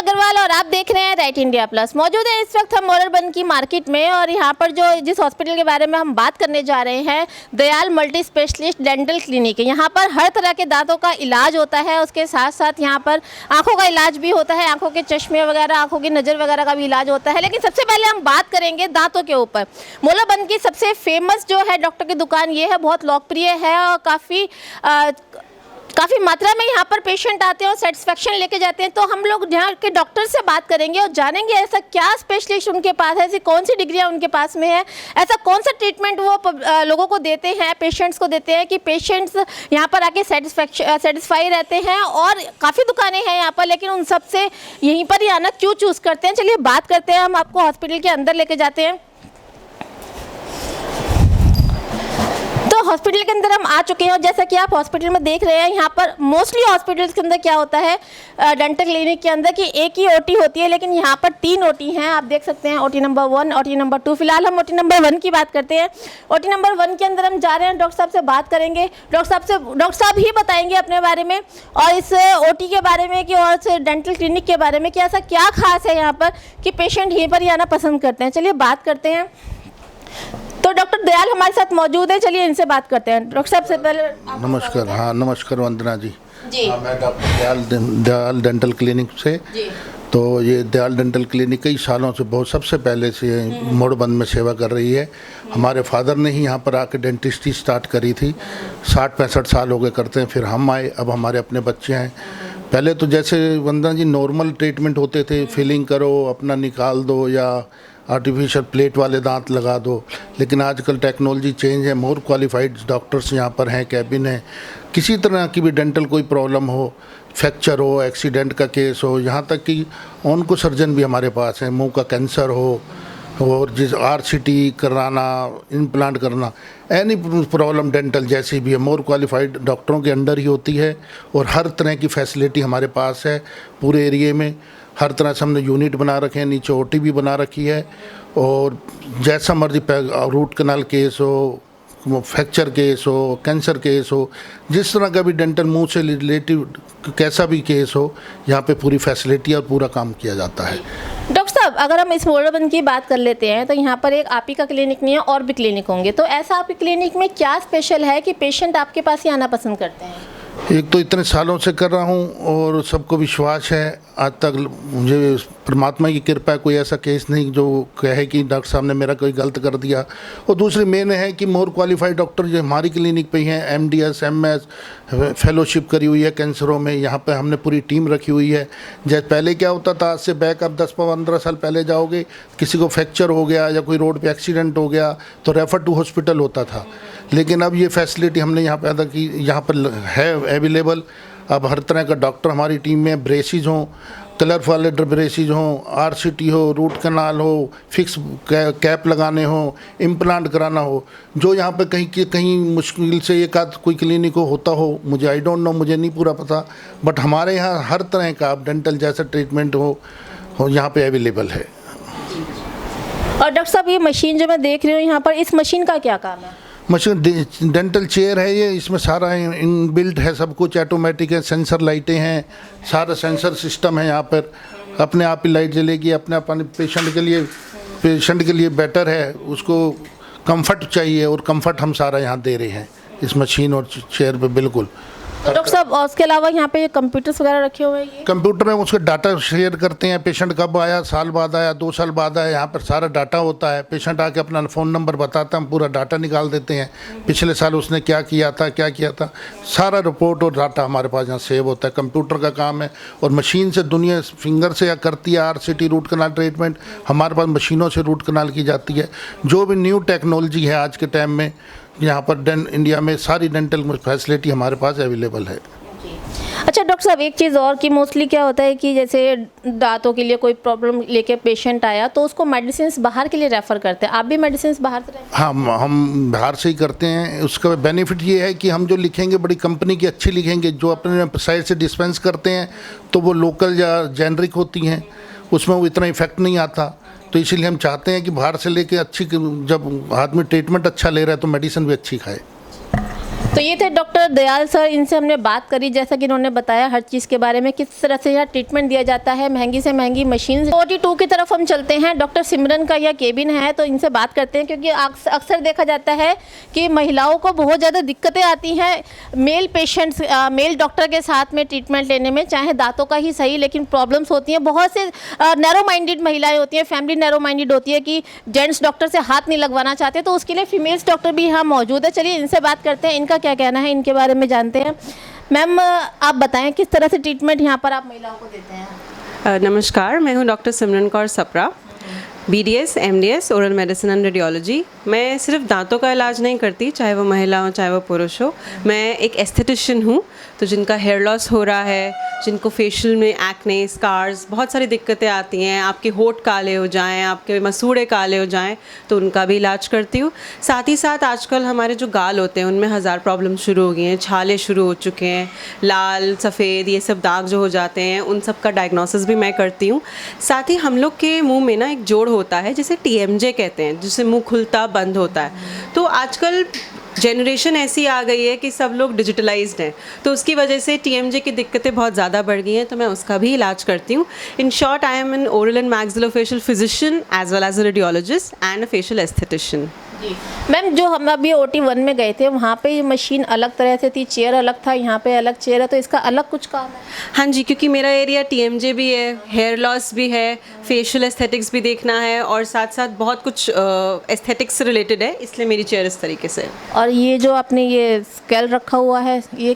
अग्रवाल और आप देख रहे हैं राइट इंडिया प्लस। मौजूद है इस वक्त हम मोररबन की मार्केट में और यहाँ पर जो जिस हॉस्पिटल के बारे में हम बात करने जा रहे हैं, Dayal multi specialist dental clinic है। यहाँ पर हर तरह के दांतों का इलाज होता है, उसके साथ साथ यहाँ पर आंखों का इलाज भी होता है, आंखों के चश्मे वगैरह, आंखों की नज़र वगैरह का भी इलाज होता है। लेकिन सबसे पहले हम बात करेंगे दांतों के ऊपर। मोररबन की सबसे फेमस जो है डॉक्टर की दुकान ये है, बहुत लोकप्रिय है और काफ़ी मात्रा में यहाँ पर पेशेंट आते हैं और सेटिस्फेक्शन लेके जाते हैं। तो हम लोग यहाँ के डॉक्टर से बात करेंगे और जानेंगे ऐसा क्या स्पेशलिस्ट उनके पास है, ऐसी कौन सी डिग्रियाँ उनके पास में है, ऐसा कौन सा ट्रीटमेंट वो लोगों को देते हैं, पेशेंट्स को देते हैं कि पेशेंट्स यहाँ पर आके सेटिस्फाई रहते हैं। और काफ़ी दुकानें हैं यहाँ पर, लेकिन उन सब से यहीं पर ही आना क्यों चूज़ करते हैं, चलिए बात करते हैं। हम आपको हॉस्पिटल के अंदर लेके जाते हैं। तो हॉस्पिटल के अंदर हम आ चुके हैं और जैसा कि आप हॉस्पिटल में देख रहे हैं, यहाँ पर मोस्टली हॉस्पिटल्स के अंदर क्या होता है, डेंटल क्लिनिक के अंदर कि एक ही ओटी होती है, लेकिन यहाँ पर 3 ओटी हैं। आप देख सकते हैं ओटी नंबर 1, ओटी नंबर 2। फिलहाल हम ओटी नंबर 1 की बात करते हैं। ओटी नंबर 1 के अंदर हम जा रहे हैं, डॉक्टर साहब से बात करेंगे। डॉक्टर साहब ही बताएंगे अपने बारे में और इस ओटी के बारे में कि और इस डेंटल क्लिनिक के बारे में कि ऐसा क्या खास है यहाँ पर कि पेशेंट यहीं पर ही आना पसंद करते हैं। चलिए बात करते हैं। तो डॉक्टर दयाल हमारे साथ मौजूद है, चलिए इनसे बात करते हैं। डॉक्टर साहब से पहले नमस्कार। हाँ नमस्कार वंदना जी। जी हाँ, मैं डॉक्टर दयाल डेंटल क्लिनिक से। जी। तो ये दयाल डेंटल क्लिनिक कई सालों से, बहुत सबसे पहले से मोरबन में सेवा कर रही है। हमारे फादर ने ही यहाँ पर आके डेंटिस्ट्री स्टार्ट करी थी, 60-65 साल हो गए करते हैं। फिर हम आए, अब हमारे अपने बच्चे हैं। पहले तो जैसे वंदना जी नॉर्मल ट्रीटमेंट होते थे, फिलिंग करो, अपना निकाल दो या आर्टिफिशियल प्लेट वाले दांत लगा दो। लेकिन आजकल टेक्नोलॉजी चेंज है, मोर क्वालिफाइड डॉक्टर्स यहाँ पर हैं, कैबिन है। किसी तरह की भी डेंटल कोई प्रॉब्लम हो, फ्रैक्चर हो, एक्सीडेंट का केस हो, यहाँ तक कि ऑनको सर्जन भी हमारे पास है। मुंह का कैंसर हो और जिस RCT कराना, इम्प्लांट करना, एनी प्रॉब्लम डेंटल जैसी भी है, मोर क्वालिफाइड डॉक्टरों के अंडर ही होती है। और हर तरह की फैसिलिटी हमारे पास है पूरे एरिए में। हर तरह से हमने यूनिट बना रखे हैं, नीचे OT भी बना रखी है। और जैसा मर्जी रूट कनाल केस हो, फ्रैक्चर केस हो, कैंसर केस हो, जिस तरह का भी डेंटल मुंह से रिलेटिव कैसा भी केस हो, यहाँ पे पूरी फैसिलिटी और पूरा काम किया जाता है। डॉक्टर साहब, अगर हम इस मोररबन की बात कर लेते हैं तो यहाँ पर एक आप ही का क्लिनिक नहीं है, और भी क्लिनिक होंगे। तो ऐसा आपके क्लिनिक में क्या स्पेशल है कि पेशेंट आपके पास ही आना पसंद करते हैं? एक तो इतने सालों से कर रहा हूँ और सबको विश्वास है। आज तक मुझे परमात्मा की कृपा है, कोई ऐसा केस नहीं जो कहे कि डॉक्टर साहब ने मेरा कोई गलत कर दिया। और दूसरी मेन है कि मोर क्वालिफाइड डॉक्टर जो हमारी क्लिनिक पे ही हैं, MDS MS फेलोशिप करी हुई है कैंसरों में। यहाँ पे हमने पूरी टीम रखी हुई है। जैसे पहले क्या होता था, आज से बैक आप 10-15 साल पहले जाओगे, किसी को फ्रैक्चर हो गया या कोई रोड पे एक्सीडेंट हो गया तो रेफर टू हॉस्पिटल होता था। लेकिन अब ये फैसिलिटी हमने यहाँ पैदा की, यहाँ पर है अवेलेबल। अब हर तरह का डॉक्टर हमारी टीम में, ब्रेसिज हों, कलर वाले ब्रेसिज हों, RCT हो, रूट कनाल हो, फिक्स कैप लगाने हो, इम्प्लांट कराना हो, जो यहाँ पे कहीं मुश्किल से एक आध कोई क्लिनिक होता हो, मुझे आई डोंट नो, मुझे नहीं पूरा पता। बट हमारे यहाँ हर तरह का डेंटल जैसा ट्रीटमेंट हो यहाँ पे अवेलेबल है। और डॉक्टर साहब, ये मशीन जो मैं देख रही हूँ यहाँ पर, इस मशीन का क्या काम है? मशीन डेंटल चेयर है ये, इसमें सारा इनबिल्ट है, सब कुछ ऑटोमेटिक है, सेंसर लाइटें हैं, सारा सेंसर सिस्टम है। यहाँ पर अपने आप ही लाइट जलेगी, अपने आप। पेशेंट के लिए बेटर है, उसको कंफर्ट चाहिए और कंफर्ट हम सारा यहाँ दे रहे हैं इस मशीन और चेयर पे। बिल्कुल। तो डॉक्टर साहब, और उसके अलावा यहाँ पे कंप्यूटर्स वगैरह रखे हुए हैं? कंप्यूटर में उसके डाटा शेयर करते हैं, पेशेंट कब आया, साल बाद आया, 2 साल बाद आया, यहाँ पर सारा डाटा होता है। पेशेंट आके अपना फ़ोन नंबर बताता है, हम पूरा डाटा निकाल देते हैं, पिछले साल उसने क्या किया था, सारा रिपोर्ट और डाटा हमारे पास यहाँ सेव होता है। कंप्यूटर का काम है। और मशीन से दुनिया फिंगर से या करती है RCT रूट कनाल ट्रीटमेंट, हमारे पास मशीनों से रूट कनाल की जाती है। जो भी न्यू टेक्नोलॉजी है आज के टाइम में, यहाँ पर इंडिया में सारी डेंटल फैसिलिटी हमारे पास अवेलेबल है। अच्छा डॉक्टर साहब, एक चीज़ और कि मोस्टली क्या होता है कि जैसे दांतों के लिए कोई प्रॉब्लम लेके पेशेंट आया तो उसको मेडिसिन बाहर के लिए रेफ़र करते हैं। आप भी मेडिसिन बाहर से? हाँ, हम बाहर से ही करते हैं। उसका बेनिफिट ये है कि हम जो लिखेंगे बड़ी कंपनी की अच्छी लिखेंगे। जो अपने साइड से डिस्पेंस करते हैं तो वो लोकल या जेनरिक होती हैं, उसमें वो इतना इफेक्ट नहीं आता। तो इसीलिए हम चाहते हैं कि बाहर से लेके अच्छी, जब आदमी ट्रीटमेंट अच्छा ले रहा है तो मेडिसिन भी अच्छी खाए। तो ये थे डॉक्टर दयाल सर, इनसे हमने बात करी, जैसा कि इन्होंने बताया हर चीज़ के बारे में, किस तरह से यहाँ ट्रीटमेंट दिया जाता है, महंगी से महंगी मशीन। 42 की तरफ हम चलते हैं, डॉक्टर सिमरन का यह केबिन है, तो इनसे बात करते हैं, क्योंकि अक्सर देखा जाता है कि महिलाओं को बहुत ज़्यादा दिक्कतें आती हैं मेल पेशेंट्स, मेल डॉक्टर के साथ में ट्रीटमेंट लेने में, चाहे दांतों का ही सही, लेकिन प्रॉब्लम्स होती हैं। बहुत से नैरो माइंडेड महिलाएँ होती हैं, फैमिली नैरो माइंडेड होती है कि जेंट्स डॉक्टर से हाथ नहीं लगवाना चाहते, तो उसके लिए फीमेल्स डॉक्टर भी यहाँ मौजूद है। चलिए इनसे बात करते हैं, इनका क्या कहना है इनके बारे में जानते हैं। मैम, आप बताएं किस तरह से ट्रीटमेंट यहाँ पर आप महिलाओं को देते हैं? नमस्कार, मैं हूँ doctor Simran Kaur Sapra, BDS, MDS, oral medicine and radiology. मैं सिर्फ दांतों का इलाज नहीं करती, चाहे वो महिला हो चाहे वो पुरुष हो। मैं एक एस्थेटिशियन हूँ, तो जिनका हेयर लॉस हो रहा है, जिनको फेशियल में एक्ने, स्कार्स, बहुत सारी दिक्कतें आती हैं, आपके होंठ काले हो जाएं, आपके मसूड़े काले हो जाएं, तो उनका भी इलाज करती हूँ। साथ ही साथ आजकल हमारे जो गाल होते हैं उनमें हज़ार प्रॉब्लम शुरू हो गई हैं, छाले शुरू हो चुके हैं, लाल सफ़ेद ये सब दाग जो हो जाते हैं, उन सब का डायग्नोसिस भी मैं करती हूँ। साथ ही हम लोग के मुँह में ना एक जोड़ होता है जिसे TMJ कहते हैं, जिससे मुँह खुलता बंद होता है। तो आजकल जनरेशन ऐसी आ गई है कि सब लोग डिजिटलाइज्ड हैं, तो उसकी वजह से TMJ की दिक्कतें बहुत ज़्यादा बढ़ गई हैं, तो मैं उसका भी इलाज करती हूँ। In short, I am an oral and maxillofacial physician as well as a radiologist and a facial aesthetician. जी मैम, जो हम अभी OT1 में गए थे वहाँ पे मशीन अलग तरह से थी, चेयर अलग था, यहाँ पे अलग चेयर है, तो इसका अलग कुछ काम है? हाँ जी, क्योंकि मेरा एरिया TMJ भी है, हेयर लॉस भी है, फेशियल एस्थेटिक्स भी देखना है, और साथ साथ बहुत कुछ एस्थेटिक्स से रिलेटेड है, इसलिए मेरी चेयर इस तरीके से। और ये जो आपने ये स्केल रखा हुआ है, ये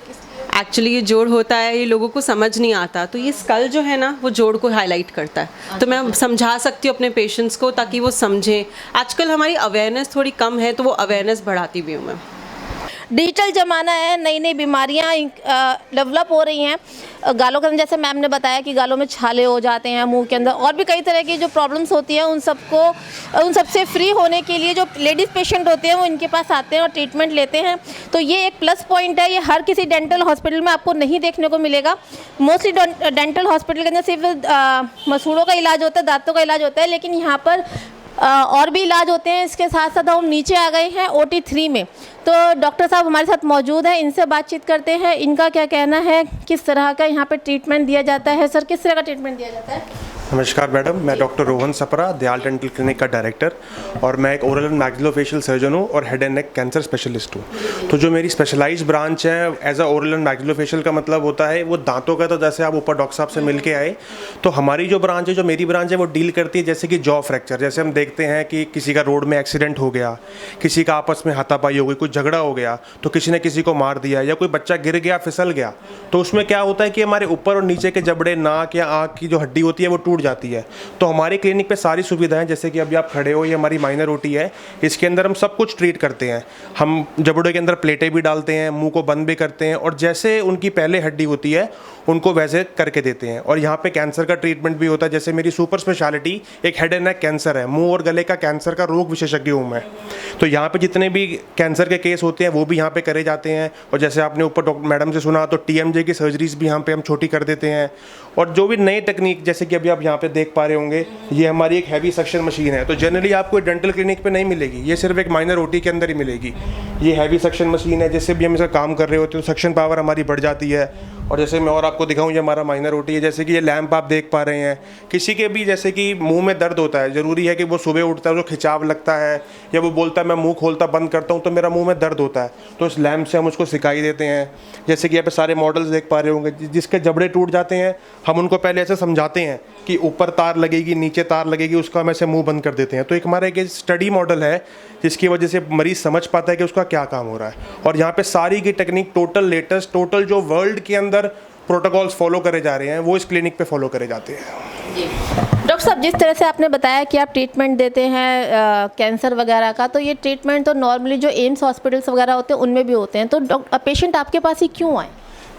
एक्चुअली ये जोड़ होता है, ये लोगों को समझ नहीं आता, तो ये स्कल जो है ना वो जोड़ को हाईलाइट करता है। तो मैं समझा सकती हूँ अपने पेशेंट्स को, ताकि वो समझें। आजकल हमारी अवेयरनेस थोड़ी कम है, तो वो अवेयरनेस बढ़ाती भी हूँ मैं। डिजिटल ज़माना है, नई नई बीमारियाँ डेवलप हो रही हैं गालों के अंदर, जैसे मैम ने बताया कि गालों में छाले हो जाते हैं, मुंह के अंदर और भी कई तरह की जो प्रॉब्लम्स होती हैं, उन सबसे फ्री होने के लिए जो लेडीज़ पेशेंट होते हैं वो इनके पास आते हैं और ट्रीटमेंट लेते हैं। तो ये एक प्लस पॉइंट है, ये हर किसी डेंटल हॉस्पिटल में आपको नहीं देखने को मिलेगा। मोस्टली डेंटल हॉस्पिटल के अंदर सिर्फ मसूड़ों का इलाज होता है, दांतों का इलाज होता है, लेकिन यहाँ पर और भी इलाज होते हैं। इसके साथ साथ हम नीचे आ गए हैं OT3 में, तो डॉक्टर साहब हमारे साथ मौजूद हैं, इनसे बातचीत करते हैं, इनका क्या कहना है, किस तरह का यहाँ पे ट्रीटमेंट दिया जाता है। सर, किस तरह का ट्रीटमेंट दिया जाता है? नमस्कार मैडम, मैं doctor Rohan Sapra, Dayal dental clinic का डायरेक्टर, और मैं एक ओरल एंड मैक्सिलोफेशियल सर्जन हूँ और head and neck cancer specialist हूँ। तो जो मेरी स्पेशलाइज्ड ब्रांच है as a oral and maxillofacial का मतलब होता है वो दांतों का, तो जैसे आप ऊपर डॉक्टर साहब से मिल के आए, तो हमारी जो ब्रांच है, जो मेरी ब्रांच है, वो डील करती है जैसे कि जॉ फ्रैक्चर। जैसे हम देखते हैं कि किसी का रोड में एक्सीडेंट हो गया, किसी का आपस में हाथापाई हो गई, कुछ झगड़ा हो गया, तो किसी ने किसी को मार दिया, या कोई बच्चा गिर गया, फिसल गया, तो उसमें क्या होता है कि हमारे ऊपर और नीचे के जबड़े, नाक या आँख की जो हड्डी होती है वो टूट जाती है। तो हमारे क्लिनिक पे सारी सुविधाएं, जैसे कि अभी आप खड़े हो, ये हमारी माइनर OT है, इसके अंदर हम सब कुछ ट्रीट करते हैं। हम जबड़ों के अंदर प्लेटें भी डालते हैं, मुंह को बंद भी करते हैं, और जैसे उनकी पहले हड्डी होती है उनको वैसे करके देते हैं। और यहाँ पे कैंसर का ट्रीटमेंट भी होता है। जैसे मेरी सुपर स्पेशलिटी एक हेड एंड नेक कैंसर है, मुंह और गले का कैंसर का रोग विशेषज्ञ हूँ मैं। तो यहाँ पे जितने भी कैंसर के केस होते हैं वो भी यहाँ पे करे जाते हैं। और जैसे आपने ऊपर डॉक्टर मैडम से सुना, तो TMJ की सर्जरीज भी यहाँ पे हम छोटी कर देते हैं। और जो भी नई टेक्निक, जैसे कि अभी आप यहाँ पे देख पा रहे होंगे, ये हमारी एक हैवी सक्शन मशीन है, तो जनरली आपको डेंटल क्लिनिक पे नहीं मिलेगी, ये सिर्फ एक माइनर OT के अंदर ही मिलेगी। ये हैवी सक्शन मशीन है, जिससे भी हम इसका काम कर रहे होते हैं तो सक्शन पावर हमारी बढ़ जाती है। और जैसे मैं और आपको दिखाऊं, ये हमारा माइनर OT है। जैसे कि ये लैंप आप देख पा रहे हैं, किसी के भी जैसे कि मुंह में दर्द होता है, ज़रूरी है कि वो सुबह उठता है, जो खिंचाव लगता है, या वो बोलता है मैं मुंह खोलता बंद करता हूं तो मेरा मुंह में दर्द होता है, तो इस लैंप से हम उसको सिखाई देते हैं। जैसे कि यहाँ पे सारे मॉडल्स देख पा रहे होंगे, जिसके जबड़े टूट जाते हैं, हम उनको पहले ऐसे समझाते हैं कि ऊपर तार लगेगी, नीचे तार लगेगी, उसका हम ऐसे मुँह बंद कर देते हैं। तो एक हमारा एक स्टडी मॉडल है, जिसकी वजह से मरीज़ समझ पाता है कि उसका क्या काम हो रहा है। और यहाँ पे सारी की टेक्निक टोटल लेटेस्ट, टोटल जो वर्ल्ड के अंदर प्रोटोकॉल्स फॉलो करे जा रहे हैं, वो इस क्लिनिक पे फॉलो करे जाते हैं। डॉक्टर साहब, जिस तरह से आपने बताया कि आप ट्रीटमेंट देते हैं कैंसर वगैरह का, तो ये ट्रीटमेंट तो नॉर्मली जो एम्स हॉस्पिटल्स वगैरह होते हैं उनमें भी होते हैं, तो पेशेंट आपके पास ही क्यों आए?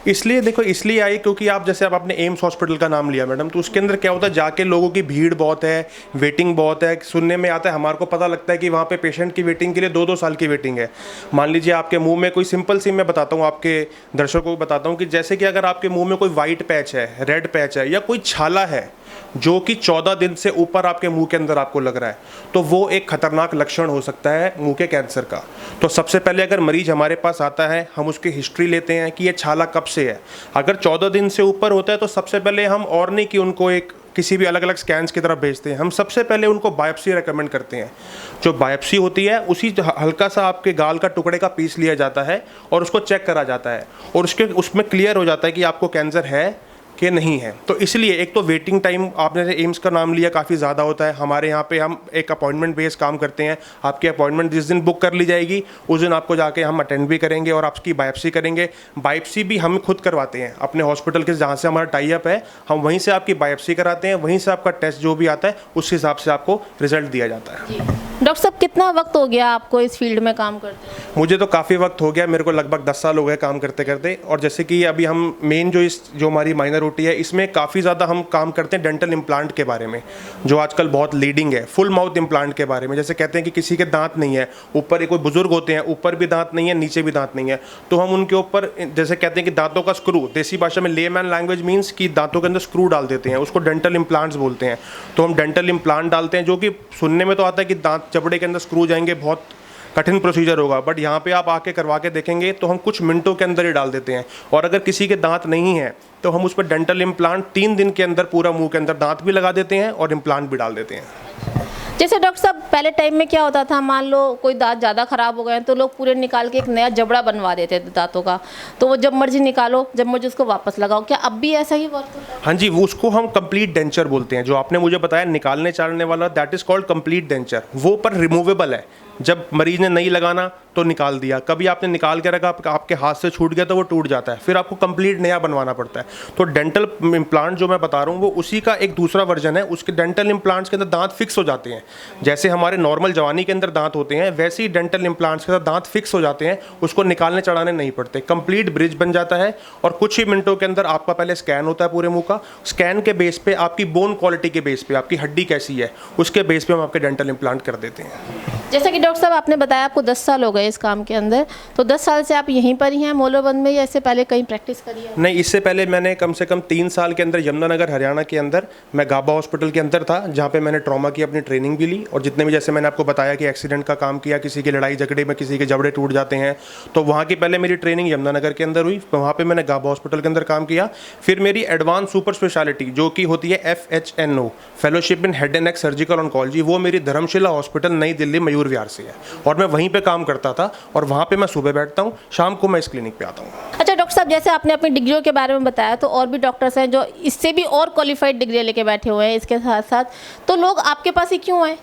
इसलिए देखो, इसलिए आई क्योंकि आप जैसे आप आपने एम्स हॉस्पिटल का नाम लिया मैडम, तो उसके अंदर क्या होता है, जाके लोगों की भीड़ बहुत है, वेटिंग बहुत है। सुनने में आता है, हमारे को पता लगता है कि वहाँ पे पेशेंट की वेटिंग के लिए 2-2 साल की वेटिंग है। मान लीजिए आपके मुंह में कोई सिंपल सी, मैं बताता हूँ आपके दर्शकों को बताता हूँ कि जैसे कि अगर आपके मुंह में कोई वाइट पैच है, रेड पैच है, या कोई छाला है, जो कि 14 दिन से ऊपर आपके मुंह के अंदर आपको लग रहा है, तो वो एक खतरनाक लक्षण हो सकता है मुंह के कैंसर का। तो सबसे पहले अगर मरीज हमारे पास आता है, हम उसकी हिस्ट्री लेते हैं कि ये छाला कब से है। अगर 14 दिन से ऊपर होता है तो सबसे पहले हम और नहीं कि उनको एक किसी भी अलग अलग स्कैन्स की तरफ भेजते हैं, हम सबसे पहले उनको बायोप्सी रेकमेंड करते हैं। जो बायोप्सी होती है उसी हल्का सा आपके गाल का टुकड़े का पीस लिया जाता है और उसको चेक करा जाता है और उसमें क्लियर हो जाता है कि आपको कैंसर है कि नहीं है। तो इसलिए एक तो वेटिंग टाइम, आपने एम्स का नाम लिया, काफ़ी ज़्यादा होता है। हमारे यहाँ पे हम एक अपॉइंटमेंट बेस काम करते हैं। आपकी अपॉइंटमेंट जिस दिन बुक कर ली जाएगी उस दिन आपको जाके हम अटेंड भी करेंगे और आपकी बायोप्सी करेंगे। बायोप्सी भी हम खुद करवाते हैं अपने हॉस्पिटल के, जहाँ से हमारा टाई अप है, हम वहीं से आपकी बायोप्सी कराते हैं, वहीं से आपका टेस्ट जो भी आता है उस हिसाब से आपको रिजल्ट दिया जाता है। डॉक्टर साहब, कितना वक्त हो गया आपको इस फील्ड में काम करते हैं? मुझे तो काफ़ी वक्त हो गया, मेरे को लगभग 10 साल हो गए काम करते करते। और जैसे कि अभी हम मेन जो हमारी माइनर ओटी है, इसमें काफ़ी ज़्यादा हम काम करते हैं डेंटल इम्प्लांट के बारे में, जो आजकल बहुत लीडिंग है। फुल माउथ इम्प्लांट के बारे में, जैसे कहते हैं कि किसी के दांत नहीं है, ऊपर कोई बुजुर्ग होते हैं ऊपर भी दांत नहीं है नीचे भी दांत नहीं है, तो हम उनके ऊपर जैसे कहते हैं कि दांतों का स्क्रू, देसी भाषा में लेमैन लैंग्वेज मीन्स कि दांतों के अंदर स्क्रू डाल देते हैं, उसको डेंटल इम्प्लांट्स बोलते हैं। तो हम डेंटल इम्प्लांट डालते हैं, जो कि सुनने में तो आता है कि दांत जबड़े के अंदर स्क्रू जाएंगे, बहुत कठिन प्रोसीजर होगा, बट यहाँ पे आप आके करवा के देखेंगे तो हम कुछ मिनटों के अंदर ही डाल देते हैं। और अगर किसी के दांत नहीं है तो हम उस पर डेंटल इम्प्लांट 3 दिन के अंदर पूरा मुंह के अंदर दांत भी लगा देते हैं और इम्प्लांट भी डाल देते हैं। जैसे डॉक्टर साहब, पहले टाइम में क्या होता था, मान लो कोई दांत ज़्यादा खराब हो गए तो लोग पूरे निकाल के एक नया जबड़ा बनवा देते थे दांतों का, तो वो जब मर्जी निकालो, जब मर्जी उसको वापस लगाओ। क्या अब भी ऐसा ही वर्क होता है? हाँ जी, वो उसको हम कंप्लीट डेंचर बोलते हैं। जो आपने मुझे बताया निकालने चालने वाला, that is called complete denture. वो पर रिमूवेबल है, जब मरीज ने नहीं लगाना तो निकाल दिया, कभी आपने निकाल के रखा, आपके हाथ से छूट गया तो वो टूट जाता है, फिर आपको कंप्लीट नया बनवाना पड़ता है। तो डेंटल इम्प्लांट जो मैं बता रहा हूँ वो उसी का एक दूसरा वर्जन है। उसके डेंटल इम्प्लांट्स के अंदर दांत फिक्स हो जाते हैं, जैसे हमारे नॉर्मल जवानी के अंदर दांत होते हैं, वैसे ही डेंटल इम्प्लांट्स के साथ दांत फिक्स हो जाते हैं, उसको निकालने चढ़ाने नहीं पड़ते, कंप्लीट ब्रिज बन जाता है। और कुछ ही मिनटों के अंदर आपका पहले स्कैन होता है पूरे मुंह का, स्कैन के बेस पे आपकी बोन क्वालिटी के बेस पे, आपकी हड्डी कैसी है उसके बेस पे हम आपके डेंटल इम्प्लांट कर देते हैं। जैसा कि डॉक्टर साहब आपने बताया आपको 10 साल हो गए इस काम के अंदर, तो 10 साल से आप यहीं पर ही हैं मोलोबंद में, या इससे पहले कहीं प्रैक्टिस करी है? नहीं, इससे पहले मैंने कम से कम 3 साल के अंदर यमुनानगर हरियाणा के अंदर मैं गाबा हॉस्पिटल के अंदर था, जहाँ पे मैंने ट्रॉमा की अपनी ट्रेनिंग भी ली। और जितने भी, जैसे मैंने आपको बताया कि एक्सीडेंट का काम किया, किसी की लड़ाई झगड़े में किसी के जबड़े टूट जाते हैं, तो वहाँ की पहले मेरी ट्रेनिंग यमुनानगर के अंदर हुई, वहाँ पर मैंने गाबा हॉस्पिटल के अंदर काम किया। फिर मेरी एडवांस सुपर स्पेशलिटी जो कि होती है FHNO, fellowship in head and neck surgical oncology, वो मेरी धर्मशिला हॉस्पिटल नई दिल्ली मयूर विहार से है और मैं वहीं पे काम करता था। और वहाँ पे मैं सुबह बैठता हूँ, शाम को मैं इस क्लिनिक पे आता हूँ। अच्छा डॉक्टर साहब, जैसे आपने अपनी डिग्रियों के बारे में बताया, तो और भी डॉक्टर्स हैं जो इससे भी और क्वालिफाइड डिग्री लेके बैठे हुए हैं इसके साथ साथ, तो लोग आपके पास ही क्यों आए?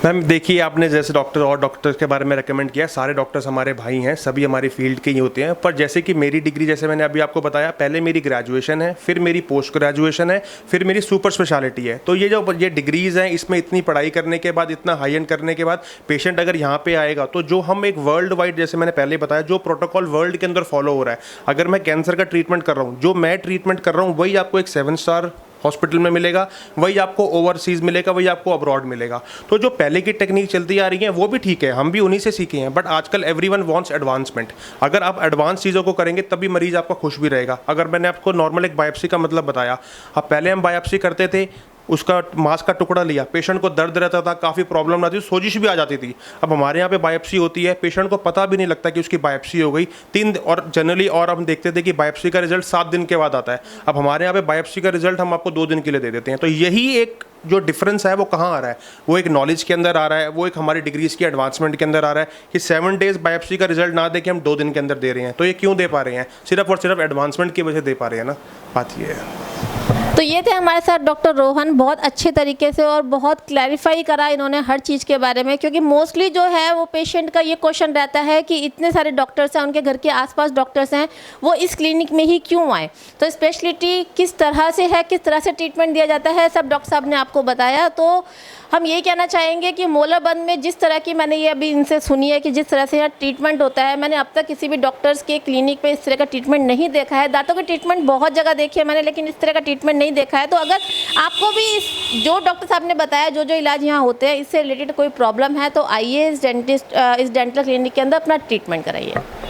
मैम देखिए, आपने जैसे डॉक्टर्स के बारे में रेकमेंड किया, सारे डॉक्टर्स हमारे भाई हैं, सभी हमारी फील्ड के ही होते हैं। पर जैसे कि मेरी डिग्री, जैसे मैंने अभी आपको बताया, पहले मेरी ग्रेजुएशन है, फिर मेरी पोस्ट ग्रेजुएशन है, फिर मेरी सुपर स्पेशलिटी है। तो ये डिग्रीज़ हैं, इसमें इतनी पढ़ाई करने के बाद, इतना हाई एंड करने के बाद पेशेंट अगर यहाँ पे आएगा, तो जो हम एक वर्ल्ड वाइड, जैसे मैंने पहले बताया, जो प्रोटोकॉल वर्ल्ड के अंदर फॉलो हो रहा है, अगर मैं कैंसर का ट्रीटमेंट कर रहा हूँ, जो मैं ट्रीटमेंट कर रहा हूँ वही आपको एक 7 स्टार हॉस्पिटल में मिलेगा, वही आपको ओवरसीज़ मिलेगा, वही आपको अब्रॉड मिलेगा। तो जो पहले की टेक्निक चलती आ रही है वो भी ठीक है, हम भी उन्हीं से सीखे हैं, बट आजकल एवरीवन वांट्स एडवांसमेंट। अगर आप एडवांस चीज़ों को करेंगे तभी मरीज़ आपका खुश भी रहेगा। अगर मैंने आपको नॉर्मल एक बायोप्सी का मतलब बताया, अब पहले हम बायोप्सी करते थे, उसका मांस का टुकड़ा लिया, पेशेंट को दर्द रहता था, काफ़ी प्रॉब्लम आती थी, सोजिश भी आ जाती थी। अब हमारे यहाँ पे बायोप्सी होती है, पेशेंट को पता भी नहीं लगता कि उसकी बायोप्सी हो गई 3 और जनरली, और हम देखते थे कि बायोप्सी का रिजल्ट 7 दिन के बाद आता है। अब हमारे यहाँ पे बायोप्सी का रिजल्ट हम आपको 2 दिन के लिए दे देते हैं। तो यही एक जो डिफरेंस है वो कहाँ आ रहा है, वो एक नॉलेज के अंदर आ रहा है, वो एक हमारी डिग्रीज की एडवांसमेंट के अंदर आ रहा है कि 7 डेज बायोप्सी का रिजल्ट ना दे के हम 2 दिन के अंदर दे रहे हैं। तो ये क्यों दे पा रहे हैं? सिर्फ और सिर्फ एडवांसमेंट की वजह से दे पा रहे हैं ना, बात ये है। तो ये थे हमारे साथ डॉक्टर रोहन, बहुत अच्छे तरीके से और बहुत क्लैरिफाई करा इन्होंने हर चीज़ के बारे में, क्योंकि मोस्टली जो है वो पेशेंट का ये क्वेश्चन रहता है कि इतने सारे डॉक्टर्स हैं, उनके घर के आसपास डॉक्टर्स हैं, वो इस क्लिनिक में ही क्यों आए। तो स्पेशलिटी किस तरह से है, किस तरह से ट्रीटमेंट दिया जाता है, सब डॉक्टर साहब ने आपको बताया। तो हम ये कहना चाहेंगे कि मोलाबंद में जिस तरह की, मैंने ये अभी इनसे सुनी है कि जिस तरह से यहाँ ट्रीटमेंट होता है, मैंने अब तक किसी भी डॉक्टर्स के क्लिनिक पे इस तरह का ट्रीटमेंट नहीं देखा है। दांतों का ट्रीटमेंट बहुत जगह देखी है मैंने, लेकिन इस तरह का ट्रीटमेंट नहीं देखा है। तो अगर आपको भी जो डॉक्टर साहब ने बताया, जो इलाज यहाँ होते हैं, इससे रिलेटेड कोई प्रॉब्लम है, तो आइए इस डेंटल क्लिनिक के अंदर अपना ट्रीटमेंट कराइए।